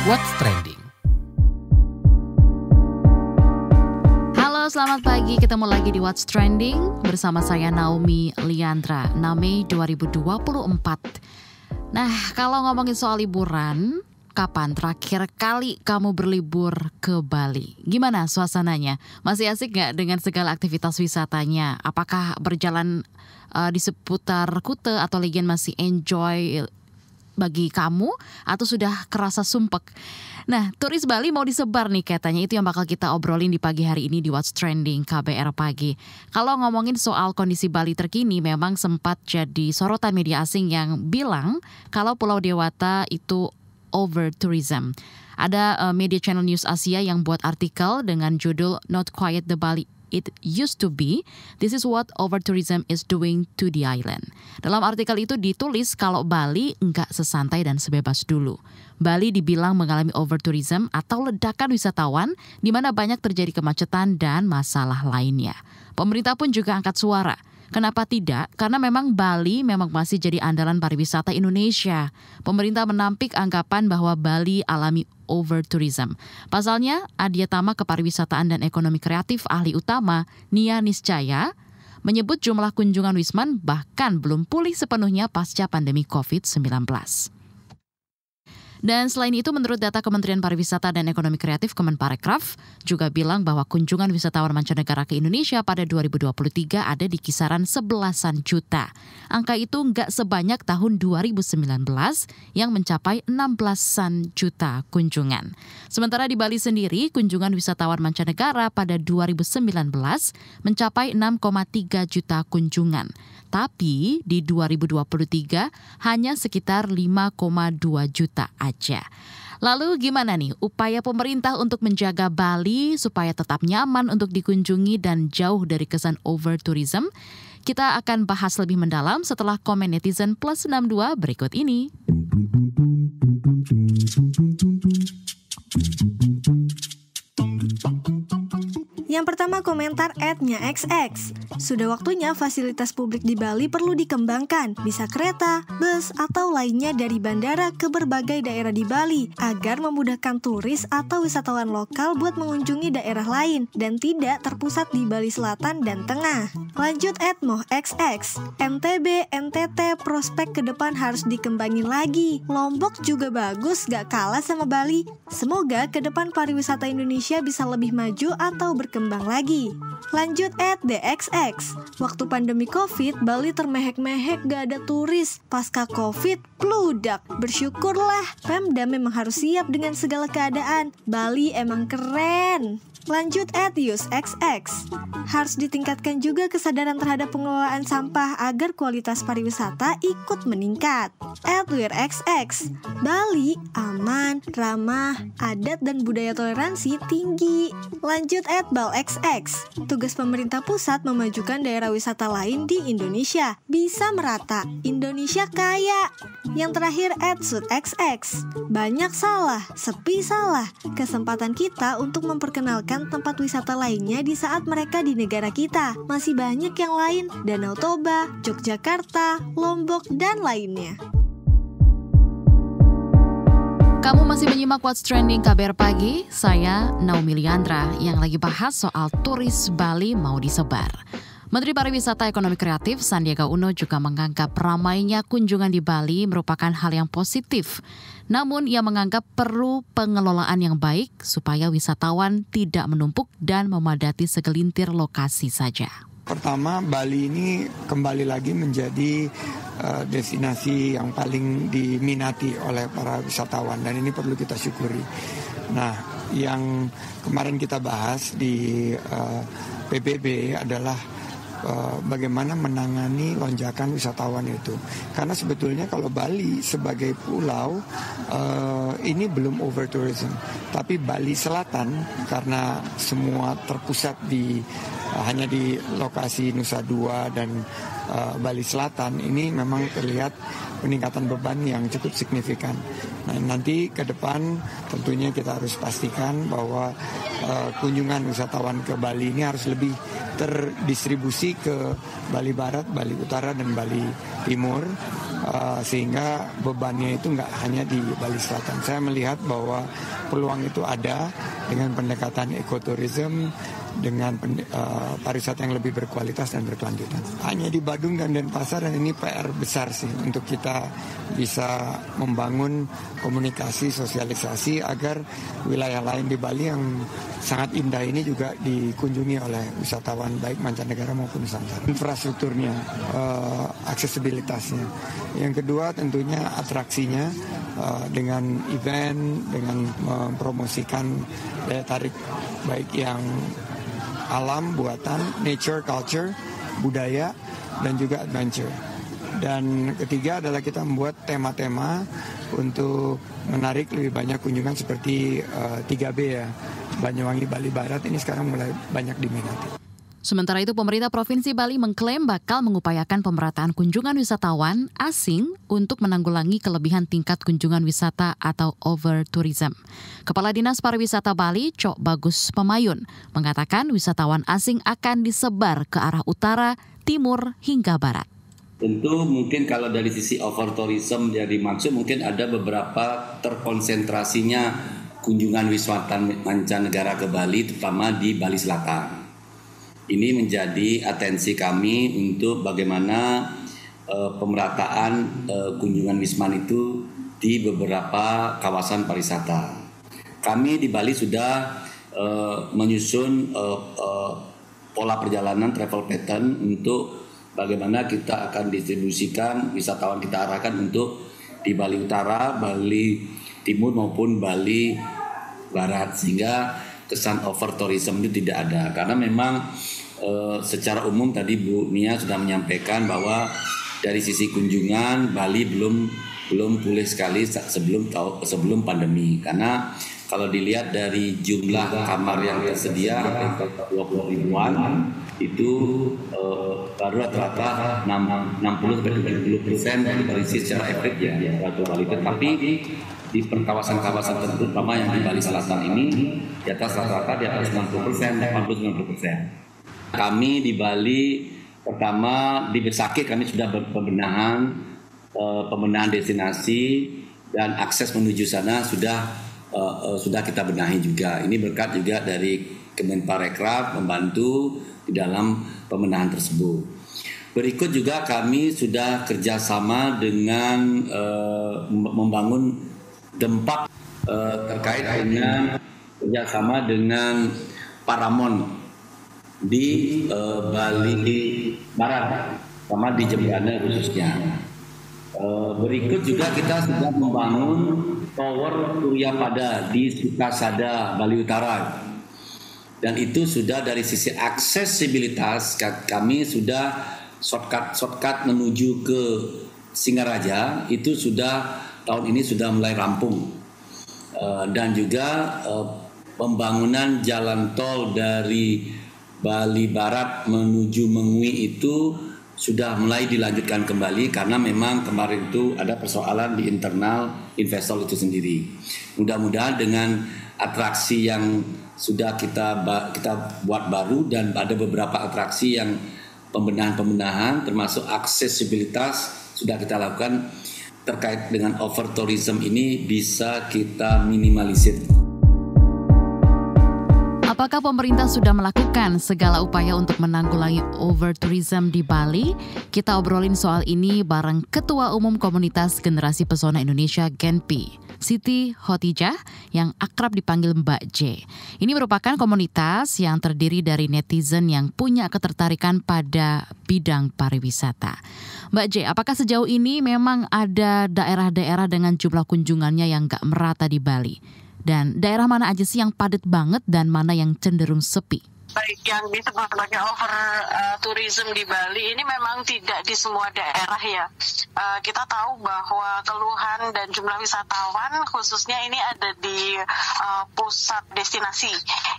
What's Trending? Halo, selamat pagi. Ketemu lagi di What's Trending bersama saya Naomi Liandra, 6 Mei 2024. Nah, kalau ngomongin soal liburan, kapan terakhir kali kamu berlibur ke Bali? Gimana suasananya? Masih asik gak dengan segala aktivitas wisatanya? Apakah berjalan di seputar Kuta atau Legian masih enjoy bagi kamu atau sudah kerasa sumpek? Nah, turis Bali mau disebar nih katanya. Itu yang bakal kita obrolin di pagi hari ini di What's Trending KBR Pagi. Kalau ngomongin soal kondisi Bali terkini, memang sempat jadi sorotan media asing yang bilang kalau Pulau Dewata itu over tourism. Ada media channel News Asia yang buat artikel dengan judul Not Quite the Bali It Used to Be, This is what over tourism is doing to the island. Dalam artikel itu ditulis kalau Bali enggak sesantai dan sebebas dulu. Bali dibilang mengalami over tourism atau ledakan wisatawan di mana banyak terjadi kemacetan dan masalah lainnya. Pemerintah pun juga angkat suara. Kenapa tidak? Karena memang Bali memang masih jadi andalan pariwisata Indonesia. Pemerintah menampik anggapan bahwa Bali alami over tourism. Pasalnya, Adiatama Kepariwisataan dan Ekonomi Kreatif ahli utama Nia Niscaya menyebut jumlah kunjungan Wisman bahkan belum pulih sepenuhnya pasca pandemi COVID-19. Dan selain itu, menurut data Kementerian Pariwisata dan Ekonomi Kreatif Kemenparekraf juga bilang bahwa kunjungan wisatawan mancanegara ke Indonesia pada 2023 ada di kisaran 11-an juta. Angka itu nggak sebanyak tahun 2019 yang mencapai 16-an juta kunjungan. Sementara di Bali sendiri, kunjungan wisatawan mancanegara pada 2019 mencapai 6,3 juta kunjungan. Tapi di 2023 hanya sekitar 5,2 juta aja. Lalu gimana nih upaya pemerintah untuk menjaga Bali supaya tetap nyaman untuk dikunjungi dan jauh dari kesan over tourism? Kita akan bahas lebih mendalam setelah komen netizen plus 62 berikut ini. Yang pertama komentar @nya_xx. Sudah waktunya fasilitas publik di Bali perlu dikembangkan, bisa kereta, bus, atau lainnya dari bandara ke berbagai daerah di Bali agar memudahkan turis atau wisatawan lokal buat mengunjungi daerah lain dan tidak terpusat di Bali Selatan dan Tengah. Lanjut @mohxx. NTB, NTT, prospek ke depan harus dikembangin lagi. Lombok juga bagus, gak kalah sama Bali. Semoga ke depan pariwisata Indonesia bisa lebih maju atau berkembang lagi. Lanjut @dxx. Waktu pandemi COVID, Bali termehek-mehek gak ada turis. Pasca COVID, pludak. Bersyukurlah, Pemda memang harus siap dengan segala keadaan. Bali emang keren. Lanjut @yusxx. Harus ditingkatkan juga kesadaran terhadap pengelolaan sampah agar kualitas pariwisata ikut meningkat. @wirxx. Bali aman, ramah, adat dan budaya toleransi tinggi. Lanjut @balxx. Tugas pemerintah pusat memajukan daerah wisata lain di Indonesia bisa merata. Indonesia kaya. Yang terakhir @sudxx. Banyak salah, sepi salah. Kesempatan kita untuk memperkenalkan tempat wisata lainnya di saat mereka di negara kita. Masih banyak yang lain, Danau Toba, Yogyakarta, Lombok, dan lainnya. Kamu masih menyimak What's Trending KBR Pagi, saya Naomi Liandra yang lagi bahas soal turis Bali mau disebar. Menteri Pariwisata Ekonomi Kreatif Sandiaga Uno juga menganggap ramainya kunjungan di Bali merupakan hal yang positif. Namun ia menganggap perlu pengelolaan yang baik supaya wisatawan tidak menumpuk dan memadati segelintir lokasi saja. Pertama, Bali ini kembali lagi menjadi destinasi yang paling diminati oleh para wisatawan dan ini perlu kita syukuri. Nah, yang kemarin kita bahas di PBB adalah bagaimana menangani lonjakan wisatawan itu. Karena sebetulnya kalau Bali sebagai pulau ini belum over tourism, tapi Bali Selatan karena semua terpusat hanya di lokasi Nusa Dua dan Bali Selatan ini memang terlihat peningkatan beban yang cukup signifikan. Nah, nanti ke depan tentunya kita harus pastikan bahwa kunjungan wisatawan ke Bali ini harus lebih terdistribusi ke Bali Barat, Bali Utara, dan Bali Timur sehingga bebannya itu nggak hanya di Bali Selatan. Saya melihat bahwa peluang itu ada dengan pendekatan ekoturism, dengan pariwisata yang lebih berkualitas dan berkelanjutan. Hanya di Badung dan Denpasar, dan ini PR besar sih untuk kita bisa membangun komunikasi, sosialisasi agar wilayah lain di Bali yang sangat indah ini juga dikunjungi oleh wisatawan baik mancanegara maupun Nusantara. Infrastrukturnya, aksesibilitasnya. Yang kedua tentunya atraksinya, dengan event, dengan mempromosikan daya tarik baik yang alam, buatan, nature, culture, budaya, dan juga adventure. Dan ketiga adalah kita membuat tema-tema untuk menarik lebih banyak kunjungan seperti 3B ya, Banyuwangi, Bali Barat ini sekarang mulai banyak diminati. Sementara itu, pemerintah Provinsi Bali mengklaim bakal mengupayakan pemerataan kunjungan wisatawan asing untuk menanggulangi kelebihan tingkat kunjungan wisata atau overtourism. Kepala Dinas Pariwisata Bali, Cok Bagus Pemayun, mengatakan wisatawan asing akan disebar ke arah utara, timur, hingga barat. Tentu mungkin kalau dari sisi overtourism yang dimaksud mungkin ada beberapa terkonsentrasinya kunjungan wisatawan mancanegara ke Bali, terutama di Bali Selatan. Ini menjadi atensi kami untuk bagaimana pemerataan kunjungan wisman itu di beberapa kawasan pariwisata. Kami di Bali sudah menyusun pola perjalanan travel pattern untuk bagaimana kita akan distribusikan wisatawan kita arahkan untuk di Bali Utara, Bali Timur maupun Bali Barat, sehingga kesan overtourism itu tidak ada. Karena memang secara umum tadi Bu Nia sudah menyampaikan bahwa dari sisi kunjungan Bali belum pulih sekali sebelum pandemi. Karena kalau dilihat dari jumlah kamar yang tersedia 20 ribuan itu baru rata-rata 60-70% terisi secara efektif ya Bali. Tetapi di kawasan-kawasan tertentu, terutama yang di Bali Selatan ini di atas rata-rata di atas 90%, 80-90%. Kami di Bali pertama di Besakih kami sudah pembenahan destinasi dan akses menuju sana sudah kita benahi juga. Ini berkat juga dari Kemenparekraf membantu di dalam pembenahan tersebut. Berikut juga kami sudah kerjasama dengan membangun Dempak terkait dengan kerjasama dengan Paramount di Bali Barat, sama di Jembrana khususnya. Berikut juga kita sudah membangun Tower Surya Pada di Sukasada, Bali Utara. Dan itu sudah dari sisi aksesibilitas kami sudah shortcut menuju ke Singaraja itu sudah tahun ini sudah mulai rampung. Dan juga pembangunan jalan tol dari Bali Barat menuju Mengui itu sudah mulai dilanjutkan kembali karena memang kemarin itu ada persoalan di internal investor itu sendiri. Mudah-mudahan dengan atraksi yang sudah kita buat baru dan ada beberapa atraksi yang pembenahan termasuk aksesibilitas sudah kita lakukan terkait dengan overtourism ini bisa kita minimalisir. Apakah pemerintah sudah melakukan segala upaya untuk menanggulangi overtourism di Bali? Kita obrolin soal ini bareng Ketua Umum Komunitas Generasi Pesona Indonesia Genpi, Siti Khotijah yang akrab dipanggil Mbak J. Ini merupakan komunitas yang terdiri dari netizen yang punya ketertarikan pada bidang pariwisata. Mbak J, apakah sejauh ini memang ada daerah-daerah dengan jumlah kunjungannya yang gak merata di Bali? Dan daerah mana aja sih yang padat banget dan mana yang cenderung sepi? Baik, yang disebut sebagai overtourism di Bali ini memang tidak di semua daerah ya. Kita tahu bahwa keluhan dan jumlah wisatawan khususnya ini ada di pusat destinasi.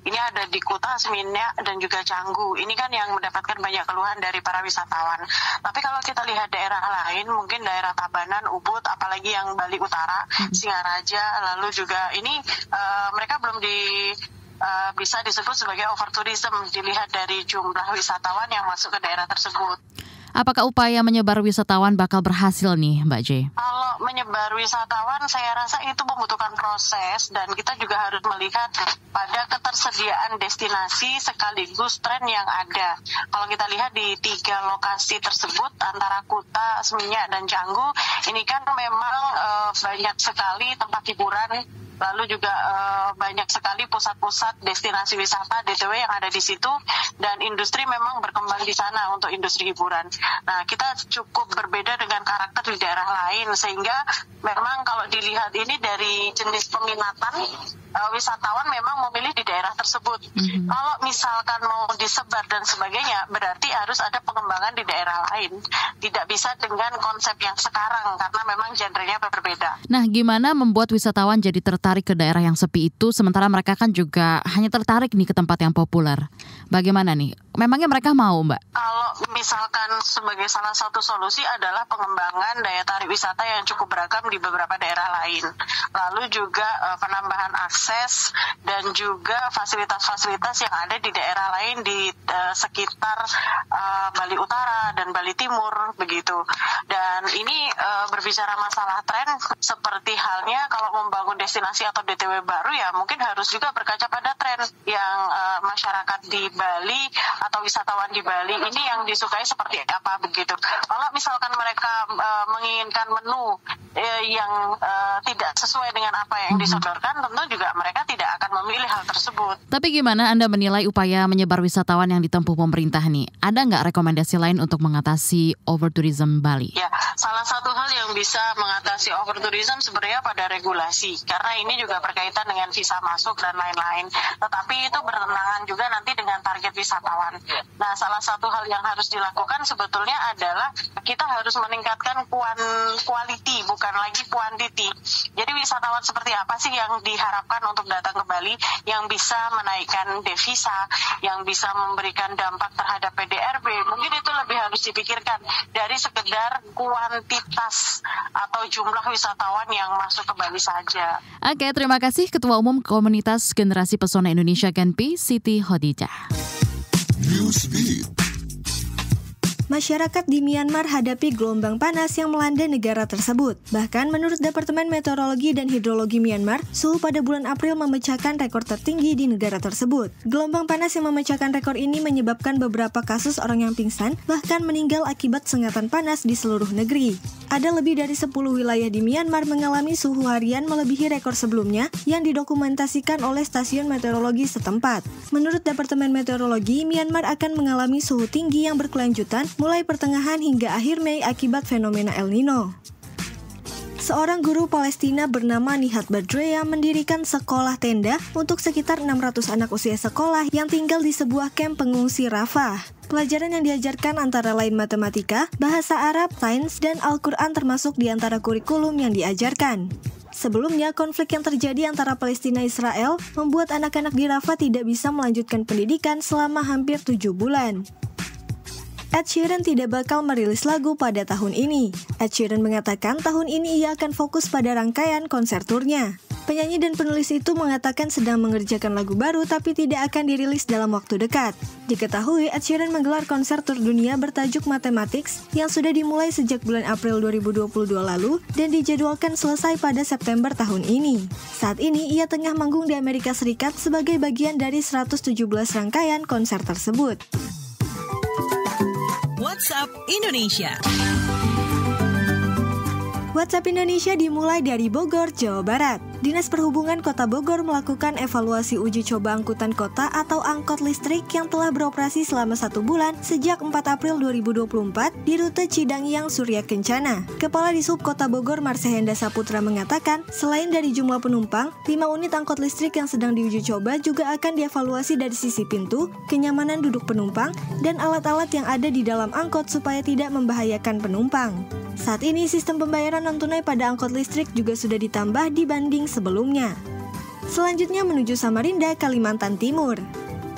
Ini ada di Kuta, Seminyak, dan juga Canggu. Ini kan yang mendapatkan banyak keluhan dari para wisatawan. Tapi kalau kita lihat daerah lain, mungkin daerah Tabanan, Ubud, apalagi yang Bali Utara, Singaraja, lalu juga ini mereka belum bisa disebut sebagai overtourism dilihat dari jumlah wisatawan yang masuk ke daerah tersebut. Apakah upaya menyebar wisatawan bakal berhasil nih, Mbak J? Kalau menyebar wisatawan, saya rasa itu membutuhkan proses dan kita juga harus melihat pada ketersediaan destinasi sekaligus tren yang ada. Kalau kita lihat di 3 lokasi tersebut antara Kuta, Seminyak, dan Canggu, ini kan memang banyak sekali tempat hiburan. Lalu juga banyak sekali pusat-pusat destinasi wisata DTW yang ada di situ dan industri memang berkembang di sana untuk industri hiburan. Nah, kita cukup berbeda dengan karakter di daerah lain sehingga memang kalau dilihat ini dari jenis peminatan wisatawan memang memilih di daerah tersebut. Kalau misalkan mau disebar dan sebagainya, berarti harus ada pengembangan di daerah lain. Tidak bisa dengan konsep yang sekarang karena memang genrenya berbeda. Nah, gimana membuat wisatawan jadi tertarik ke daerah yang sepi itu, sementara mereka kan juga hanya tertarik nih ke tempat yang populer. Bagaimana nih? Memangnya mereka mau, Mbak? Kalau misalkan sebagai salah satu solusi adalah pengembangan daya tarik wisata yang cukup beragam di beberapa daerah lain. Lalu juga penambahan akses dan juga fasilitas-fasilitas yang ada di daerah lain di sekitar Bali Utara dan Bali Timur begitu. Dan ini berbicara masalah tren, seperti halnya kalau membangun destinasi atau DTW baru ya mungkin harus juga berkaca pada tren yang masyarakat di Bali atau wisatawan di Bali ini yang disukai seperti apa begitu. Kalau misalkan mereka menginginkan menu yang tidak sesuai dengan apa yang disodorkan, tentu juga mereka tidak akan memilih hal tersebut. Tapi gimana Anda menilai upaya menyebar wisatawan yang ditempuh pemerintah nih? Ada nggak rekomendasi lain untuk mengatasi overtourism Bali? Ya, salah satu hal yang bisa mengatasi overtourism sebenarnya pada regulasi, karena ini juga berkaitan dengan visa masuk dan lain-lain. Tetapi itu bertentangan juga nanti dengan target wisatawan. Nah, salah satu hal yang harus dilakukan sebetulnya adalah kita harus meningkatkan quality, bukan lagi quantity. Jadi wisatawan seperti apa sih yang diharapkan untuk datang ke Bali, yang bisa menaikkan devisa, yang bisa memberikan dampak terhadap PDRB. Mungkin itu lebih harus dipikirkan dari sekedar kuantitas atau jumlah wisatawan yang masuk ke Bali saja. Oke, terima kasih Ketua Umum Komunitas Generasi Pesona Indonesia Genpi, Siti Khadijah. Masyarakat di Myanmar hadapi gelombang panas yang melanda negara tersebut. Bahkan menurut Departemen Meteorologi dan Hidrologi Myanmar, suhu pada bulan April memecahkan rekor tertinggi di negara tersebut. Gelombang panas yang memecahkan rekor ini menyebabkan beberapa kasus orang yang pingsan, bahkan meninggal akibat sengatan panas di seluruh negeri. Ada lebih dari 10 wilayah di Myanmar mengalami suhu harian melebihi rekor sebelumnya yang didokumentasikan oleh stasiun meteorologi setempat. Menurut Departemen Meteorologi, Myanmar akan mengalami suhu tinggi yang berkelanjutan mulai pertengahan hingga akhir Mei akibat fenomena El Nino. Seorang guru Palestina bernama Nihat Badrea mendirikan sekolah tenda untuk sekitar 600 anak usia sekolah yang tinggal di sebuah kamp pengungsi Rafah. Pelajaran yang diajarkan antara lain matematika, bahasa Arab, sains, dan Al-Quran termasuk di antara kurikulum yang diajarkan. Sebelumnya, konflik yang terjadi antara Palestina dan Israel membuat anak-anak di Rafah tidak bisa melanjutkan pendidikan selama hampir 7 bulan. Ed Sheeran tidak bakal merilis lagu pada tahun ini. Ed Sheeran mengatakan tahun ini ia akan fokus pada rangkaian konser turnya. Penyanyi dan penulis itu mengatakan sedang mengerjakan lagu baru tapi tidak akan dirilis dalam waktu dekat. Diketahui Ed Sheeran menggelar konser tur dunia bertajuk Mathematics yang sudah dimulai sejak bulan April 2022 lalu dan dijadwalkan selesai pada September tahun ini. Saat ini ia tengah manggung di Amerika Serikat sebagai bagian dari 117 rangkaian konser tersebut. WhatsApp Indonesia. WhatsApp Indonesia dimulai dari Bogor, Jawa Barat. Dinas Perhubungan Kota Bogor melakukan evaluasi uji coba angkutan kota atau angkot listrik yang telah beroperasi selama 1 bulan sejak 4 April 2024 di rute Cidangyang Surya Kencana. Kepala Dishub Kota Bogor Marsehenda Saputra mengatakan, selain dari jumlah penumpang, 5 unit angkot listrik yang sedang diuji coba juga akan dievaluasi dari sisi pintu, kenyamanan duduk penumpang, dan alat-alat yang ada di dalam angkot supaya tidak membahayakan penumpang. Saat ini sistem pembayaran non-tunai pada angkot listrik juga sudah ditambah dibanding sebelumnya. Selanjutnya menuju Samarinda, Kalimantan Timur.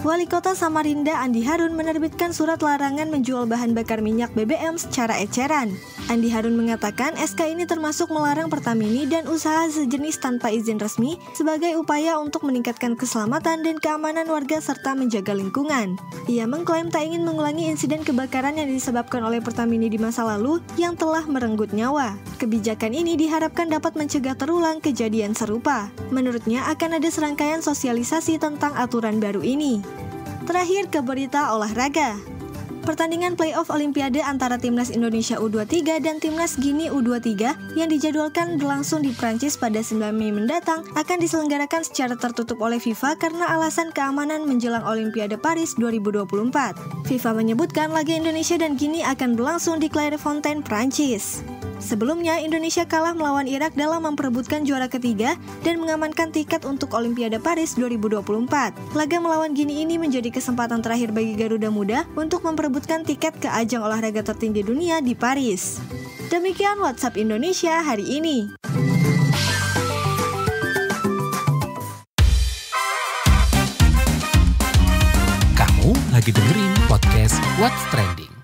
Wali Kota Samarinda Andi Harun menerbitkan surat larangan menjual bahan bakar minyak BBM secara eceran. Andi Harun mengatakan SK ini termasuk melarang Pertamini dan usaha sejenis tanpa izin resmi sebagai upaya untuk meningkatkan keselamatan dan keamanan warga serta menjaga lingkungan. Ia mengklaim tak ingin mengulangi insiden kebakaran yang disebabkan oleh Pertamini di masa lalu yang telah merenggut nyawa. Kebijakan ini diharapkan dapat mencegah terulang kejadian serupa. Menurutnya akan ada serangkaian sosialisasi tentang aturan baru ini. Terakhir ke berita olahraga. Pertandingan playoff Olimpiade antara Timnas Indonesia U23 dan Timnas Gini U23 yang dijadwalkan berlangsung di Prancis pada 9 Mei mendatang akan diselenggarakan secara tertutup oleh FIFA karena alasan keamanan menjelang Olimpiade Paris 2024. FIFA menyebutkan laga Indonesia dan Gini akan berlangsung di Clairefontaine, Prancis. Sebelumnya, Indonesia kalah melawan Irak dalam memperebutkan juara ketiga dan mengamankan tiket untuk Olimpiade Paris 2024. Laga melawan Gini ini menjadi kesempatan terakhir bagi Garuda Muda untuk memperebutkan tiket ke ajang olahraga tertinggi dunia di Paris. Demikian WhatsApp Indonesia hari ini. Kamu lagi dengerin podcast What's Trending.